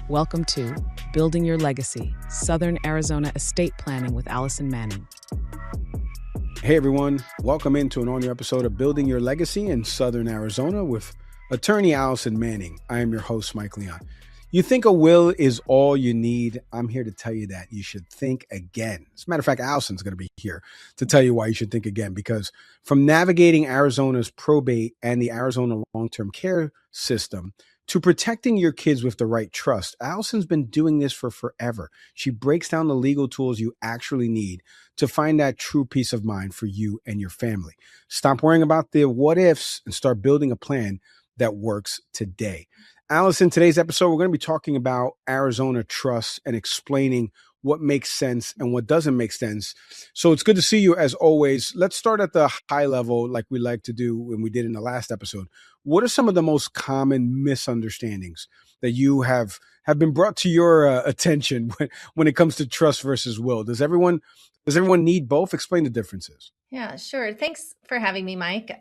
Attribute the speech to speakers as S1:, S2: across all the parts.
S1: Welcome to Building Your Legacy, Southern Arizona Estate Planning with Allison Manning.
S2: Hey everyone, welcome into an all-new episode of Building Your Legacy in Southern Arizona with attorney Allison Manning. I am your host, Mike Leon. You think a will is all you need? I'm here to tell you that you should think again. As a matter of fact, Allison's going to be here to tell you why you should think again, because from navigating Arizona's probate and the Arizona long-term care system to protecting your kids with the right trust, Allison's been doing this for forever. She breaks down the legal tools you actually need to find that true peace of mind for you and your family. Stop worrying about the what ifs and start building a plan that works today. Allison, today's episode, we're going to be talking about Arizona trust and explaining what makes sense and what doesn't make sense. So it's good to see you as always. Let's start at the high level like we like to do when we did in the last episode. What are some of the most common misunderstandings that you have been brought to your attention when it comes to trust versus will? Does everyone need both? Explain the differences.
S3: Yeah, sure. Thanks for having me, Mike.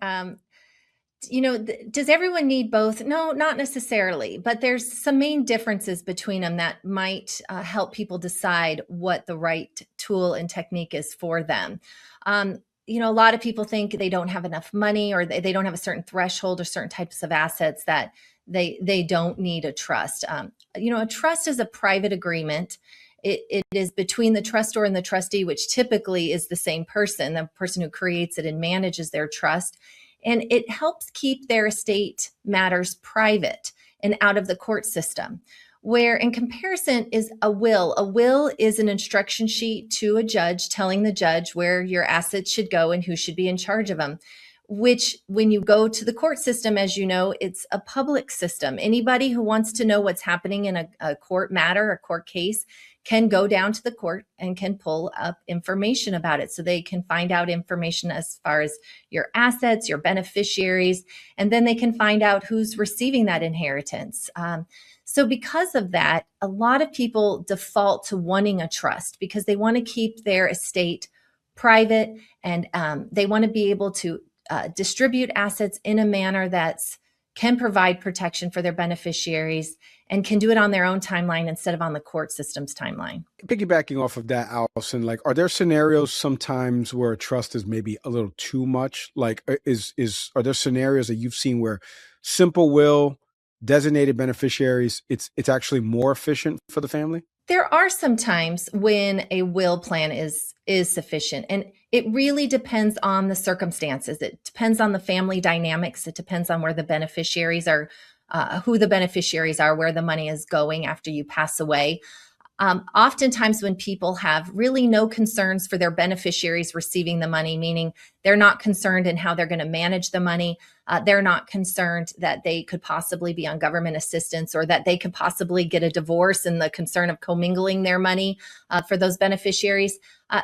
S3: Does everyone need both? No, not necessarily, but there's some main differences between them that might help people decide what the right tool and technique is for them. A lot of people think they don't have enough money or they don't have a certain threshold or certain types of assets that they don't need a trust. A trust is a private agreement. It is between the trustor and the trustee, which typically is the same person, the person who creates it and manages their trust. And it helps keep their estate matters private and out of the court system, where in comparison is a will. A will is an instruction sheet to a judge telling the judge where your assets should go and who should be in charge of them, which when you go to the court system, as you know, it's a public system. Anybody who wants to know what's happening in a court matter, a court case, can go down to the court and can pull up information about it. So they can find out information as far as your assets, your beneficiaries, and then they can find out who's receiving that inheritance. So because of that, a lot of people default to wanting a trust because they want to keep their estate private and they want to be able to distribute assets in a manner that's can provide protection for their beneficiaries and can do it on their own timeline instead of on the court system's timeline.
S2: Piggybacking off of that, Allison, are there scenarios sometimes where a trust is maybe a little too much? Are there scenarios that you've seen where simple will, designated beneficiaries, it's actually more efficient for the family?
S3: There are some times when a will plan is sufficient, and it really depends on the circumstances. It depends on the family dynamics. It depends on where the beneficiaries are, who the beneficiaries are, where the money is going after you pass away. Oftentimes when people have really no concerns for their beneficiaries receiving the money, meaning they're not concerned in how they're going to manage the money, they're not concerned that they could possibly be on government assistance or that they could possibly get a divorce and the concern of commingling their money for those beneficiaries.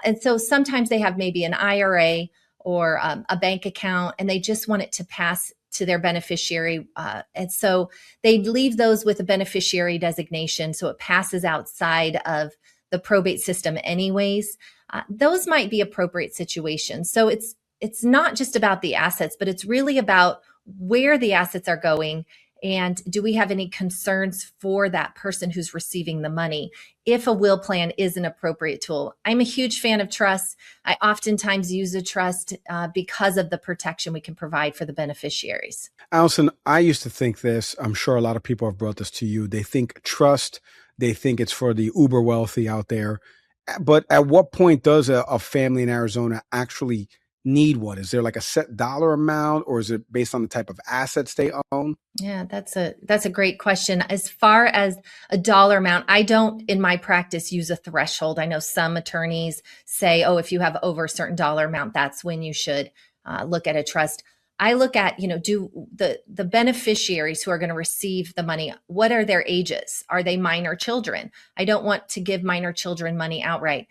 S3: And so sometimes they have maybe an IRA or a bank account and they just want it to pass to their beneficiary. And so they leave those with a beneficiary designation. So it passes outside of the probate system anyways. Those might be appropriate situations. So it's not just about the assets, but it's really about where the assets are going. And do we have any concerns for that person who's receiving the money if a will plan is an appropriate tool? I'm a huge fan of trusts. I oftentimes use a trust because of the protection we can provide for the beneficiaries.
S2: Allison, I used to think this. I'm sure a lot of people have brought this to you. They think trust, they think it's for the uber wealthy out there. But at what point does a family in Arizona actually need one? Is there like a set dollar amount or is it based on the type of assets they own?
S3: Yeah, that's a great question. As far as a dollar amount, I don't in my practice use a threshold. I know some attorneys say, oh, if you have over a certain dollar amount, that's when you should look at a trust. I look at, do the beneficiaries who are going to receive the money, what are their ages? Are they minor children? I don't want to give minor children money outright.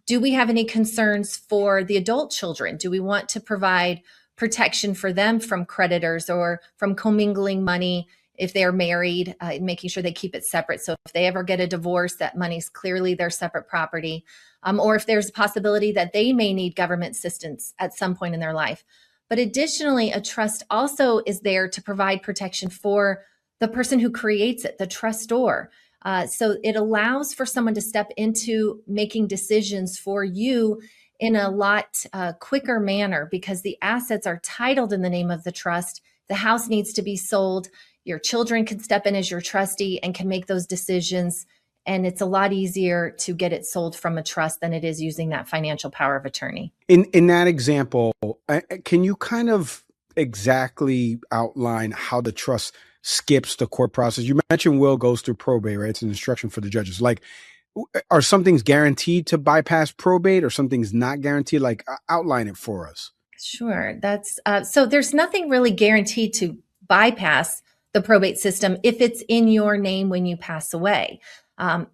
S3: Do we have any concerns for the adult children? Do we want to provide protection for them from creditors or from commingling money if they're married, making sure they keep it separate? So if they ever get a divorce, that money's clearly their separate property. Or if there's a possibility that they may need government assistance at some point in their life. But additionally, a trust also is there to provide protection for the person who creates it, the trustor. So it allows for someone to step into making decisions for you in a lot quicker manner because the assets are titled in the name of the trust. The house needs to be sold. Your children can step in as your trustee and can make those decisions. And it's a lot easier to get it sold from a trust than it is using that financial power of attorney.
S2: In that example, can you kind of exactly outline how the trust skips the court process? You mentioned will goes through probate, right? It's an instruction for the judges. Like, are some things guaranteed to bypass probate or some things not guaranteed? Like, outline it for us.
S3: Sure. That's so there's nothing really guaranteed to bypass the probate system if it's in your name when you pass away.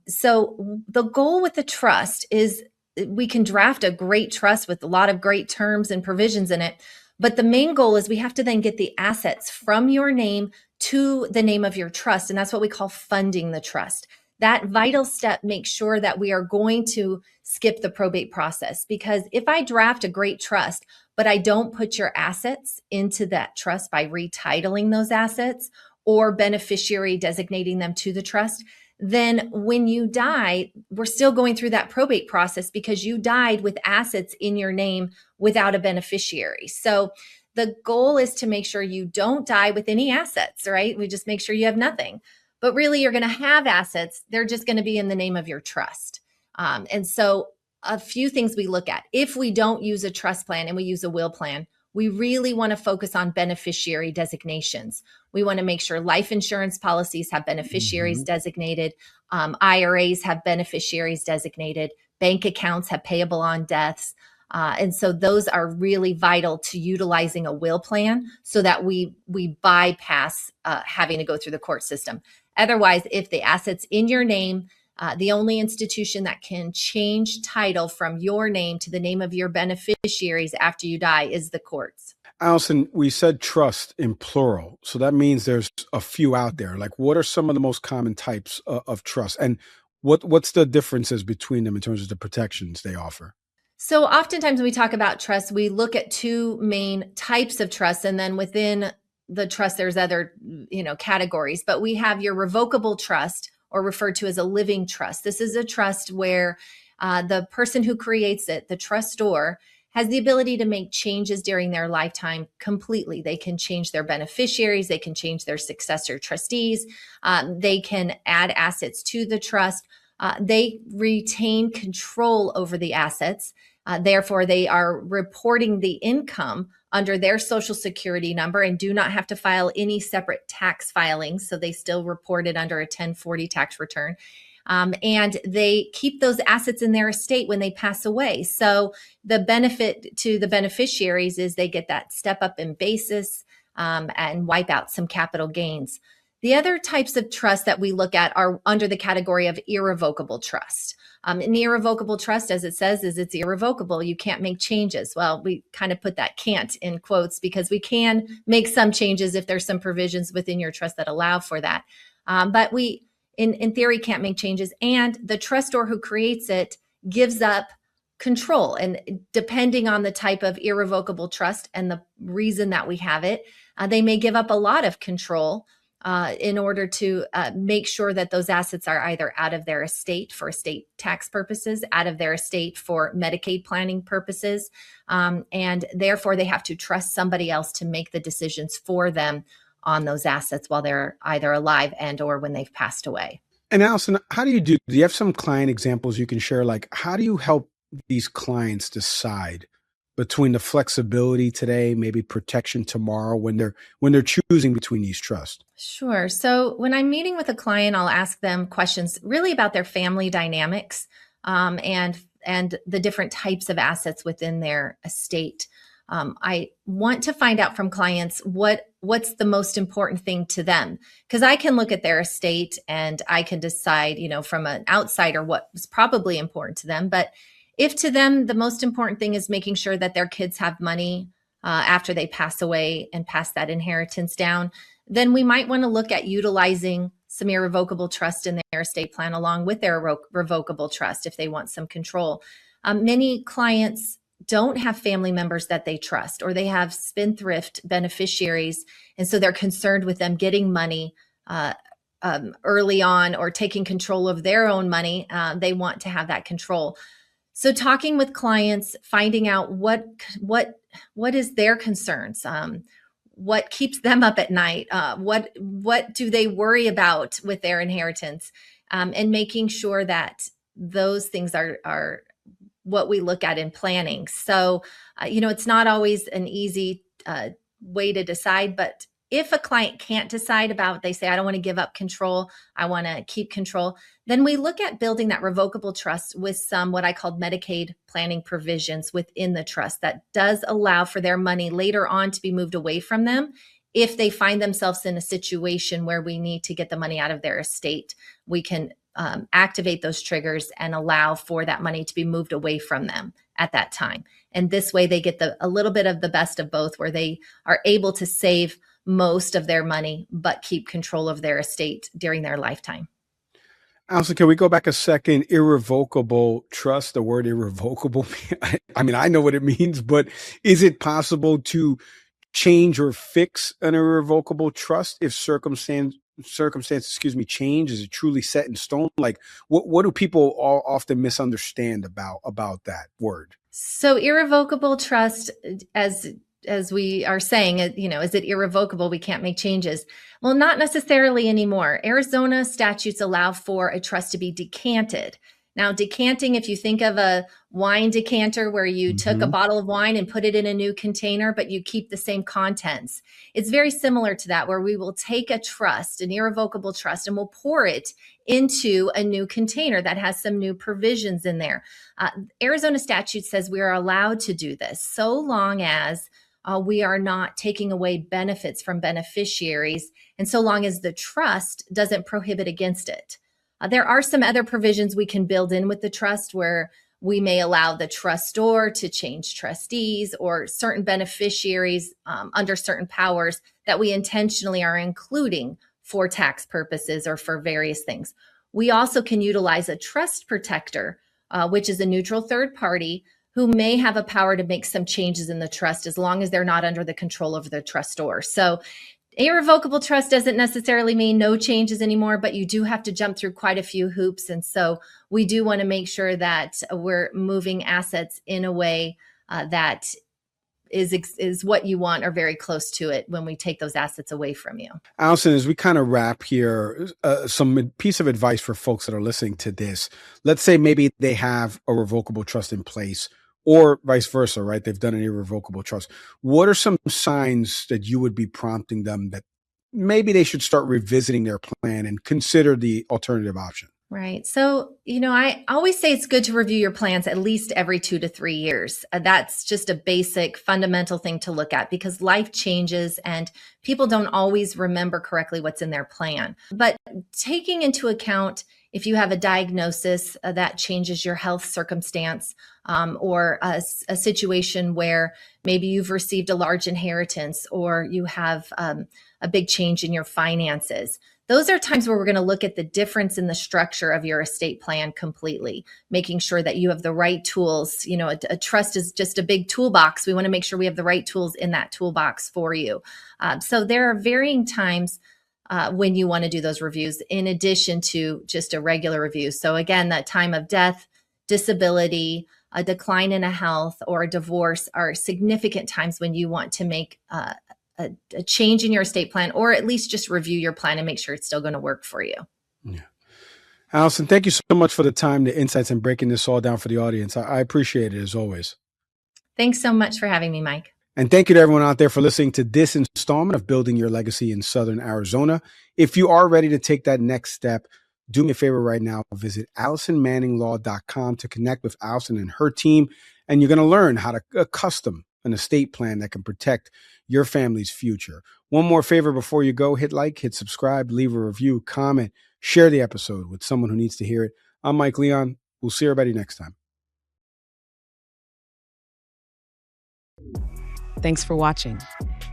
S3: So the goal with the trust is we can draft a great trust with a lot of great terms and provisions in it. But the main goal is we have to then get the assets from your name to the name of your trust. And that's what we call funding the trust. That vital step makes sure that we are going to skip the probate process. Because if I draft a great trust, but I don't put your assets into that trust by retitling those assets or beneficiary designating them to the trust, then when you die, we're still going through that probate process because you died with assets in your name without a beneficiary. So the goal is to make sure you don't die with any assets, right? We just make sure you have nothing. But really, you're going to have assets. They're just going to be in the name of your trust. And so a few things we look at. If we don't use a trust plan and we use a will plan, we really want to focus on beneficiary designations. We want to make sure life insurance policies have beneficiaries designated, IRAs have beneficiaries designated, bank accounts have payable on deaths. And so those are really vital to utilizing a will plan so that we bypass having to go through the court system. Otherwise, if the asset's in your name, the only institution that can change title from your name to the name of your beneficiaries after you die is the courts.
S2: Allison, we said trust in plural. So that means there's a few out there. Like, what are some of the most common types of trust? And what's the differences between them in terms of the protections they offer?
S3: So oftentimes when we talk about trust, we look at two main types of trust. And then within the trust, there's other, categories. But we have your revocable trust, or referred to as a living trust. This is a trust where the person who creates it, the trustor, has the ability to make changes during their lifetime completely. They can change their beneficiaries. They can change their successor trustees. They can add assets to the trust. They retain control over the assets. Therefore, they are reporting the income under their Social Security number and do not have to file any separate tax filings. So they still report it under a 1040 tax return. And they keep those assets in their estate when they pass away. So the benefit to the beneficiaries is they get that step up in basis and wipe out some capital gains. The other types of trust that we look at are under the category of irrevocable trust. An irrevocable trust, as it says, is it's irrevocable. You can't make changes. Well, we kind of put that can't in quotes because we can make some changes if there's some provisions within your trust that allow for that. But we, in theory, can't make changes. And the trustor who creates it gives up control. And depending on the type of irrevocable trust and the reason that we have it, they may give up a lot of control in order to make sure that those assets are either out of their estate for estate tax purposes, out of their estate for Medicaid planning purposes, and therefore they have to trust somebody else to make the decisions for them on those assets while they're either alive and or when they've passed away.
S2: And Allison, how do you have some client examples you can share? Like, how do you help these clients decide between the flexibility today, maybe protection tomorrow, when they're choosing between these trusts?
S3: Sure. So when I'm meeting with a client, I'll ask them questions really about their family dynamics and the different types of assets within their estate. I want to find out from clients what's the most important thing to them, because I can look at their estate and I can decide, from an outsider what's probably important to them. But if to them, the most important thing is making sure that their kids have money after they pass away and pass that inheritance down, then we might want to look at utilizing some irrevocable trust in their estate plan along with their revocable trust if they want some control. Many clients don't have family members that they trust, or they have spendthrift beneficiaries. And so they're concerned with them getting money early on or taking control of their own money. They want to have that control. So talking with clients, finding out what is their concerns, what keeps them up at night, what do they worry about with their inheritance, and making sure that those things are what we look at in planning. So, it's not always an easy way to decide, but if a client can't decide about, they say, I don't want to give up control, I want to keep control, then we look at building that revocable trust with some what I called Medicaid planning provisions within the trust that does allow for their money later on to be moved away from them. If they find themselves in a situation where we need to get the money out of their estate, we can activate those triggers and allow for that money to be moved away from them at that time. And this way they get a little bit of the best of both, where they are able to save most of their money, but keep control of their estate during their lifetime.
S2: Allison, can we go back a second? Irrevocable trust, the word irrevocable. I mean, I know what it means, but is it possible to change or fix an irrevocable trust if circumstances change? Is it truly set in stone? Like, what do people all often misunderstand about that word?
S3: So irrevocable trust, as we are saying, is it irrevocable? We can't make changes. Well, not necessarily anymore. Arizona statutes allow for a trust to be decanted. Now, decanting, if you think of a wine decanter where you took a bottle of wine and put it in a new container, but you keep the same contents, it's very similar to that, where we will take a trust, an irrevocable trust, and we'll pour it into a new container that has some new provisions in there. Arizona statute says we are allowed to do this so long as we are not taking away benefits from beneficiaries, and so long as the trust doesn't prohibit against it. There are some other provisions we can build in with the trust where we may allow the trustor to change trustees or certain beneficiaries under certain powers that we intentionally are including for tax purposes or for various things. We also can utilize a trust protector, which is a neutral third party who may have a power to make some changes in the trust as long as they're not under the control of the trustor. So irrevocable trust doesn't necessarily mean no changes anymore, but you do have to jump through quite a few hoops. And so we do want to make sure that we're moving assets in a way that is what you want or very close to it when we take those assets away from you.
S2: Allison, as we kind of wrap here, some piece of advice for folks that are listening to this. Let's say maybe they have a revocable trust in place, or vice versa, right? They've done an irrevocable trust. What are some signs that you would be prompting them that maybe they should start revisiting their plan and consider the alternative option?
S3: Right. So, I always say it's good to review your plans at least every 2 to 3 years. That's just a basic fundamental thing to look at because life changes and people don't always remember correctly what's in their plan. But taking into account if you have a diagnosis that changes your health circumstance, or a situation where maybe you've received a large inheritance or you have a big change in your finances. Those are times where we're going to look at the difference in the structure of your estate plan completely, making sure that you have the right tools. A trust is just a big toolbox. We want to make sure we have the right tools in that toolbox for you. So there are varying times when you want to do those reviews in addition to just a regular review. So again, that time of death, disability, a decline in a health, or a divorce are significant times when you want to make a change in your estate plan, or at least just review your plan and make sure it's still going to work for you.
S2: Yeah. Allison, thank you so much for the time, the insights, and breaking this all down for the audience. I appreciate it as always.
S3: Thanks so much for having me, Mike.
S2: And thank you to everyone out there for listening to this installment of Building Your Legacy in Southern Arizona. If you are ready to take that next step, do me a favor right now. Visit AllisonManningLaw.com to connect with Allison and her team. And you're going to learn how to custom an estate plan that can protect your family's future. One more favor before you go, hit like, hit subscribe, leave a review, comment, share the episode with someone who needs to hear it. I'm Mike Leon. We'll see everybody next time.
S1: Thanks for watching.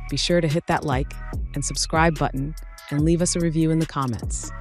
S1: Be sure to hit that like and subscribe button and leave us a review in the comments.